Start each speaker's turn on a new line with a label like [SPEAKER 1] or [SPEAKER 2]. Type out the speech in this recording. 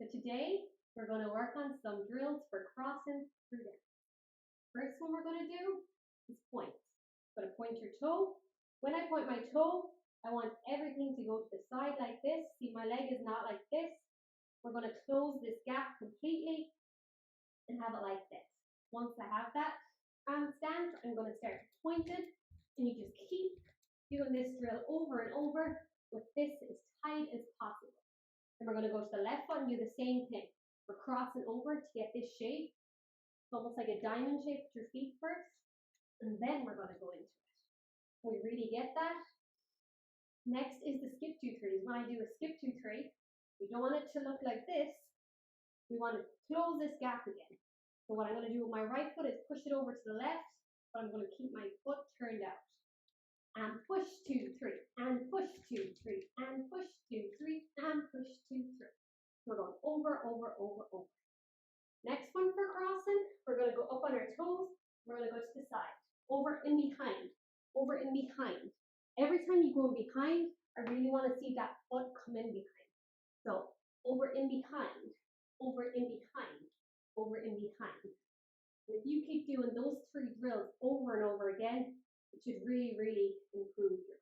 [SPEAKER 1] So today we're going to work on some drills for crossing through dance. First one we're going to do is point. I'm going to point your toe. When I point my toe, I want everything to go to the side like this. See, my leg is not like this. We're going to close this gap completely and have it like this. Once I have that stance, I'm going to start to point it, and you just keep doing this drill over and over with this as tight as possible. And we're going to go to the left foot and do the same thing. We're crossing over to get this shape. It's almost like a diamond shape with your feet first, and then we're going to go into it. We really get that. Next is the skip 2-3. When I do a skip 2-3, we don't want it to look like this. We want to close this gap again. So what I'm going to do with my right foot is push it over to the left, but I'm going to keep my foot turned out. And push 2-3, and push 2-3, and push 2-3, and push 2-3. We're going over, over, over, over. Next one for crossing, we're going to go up on our toes. We're going to go to the side, over and behind, over and behind. Every time you go in behind, I really want to see that foot come in behind. So over and behind, over and behind, over and behind. And if you keep doing those 3 drills over and over again, it should really, really improve your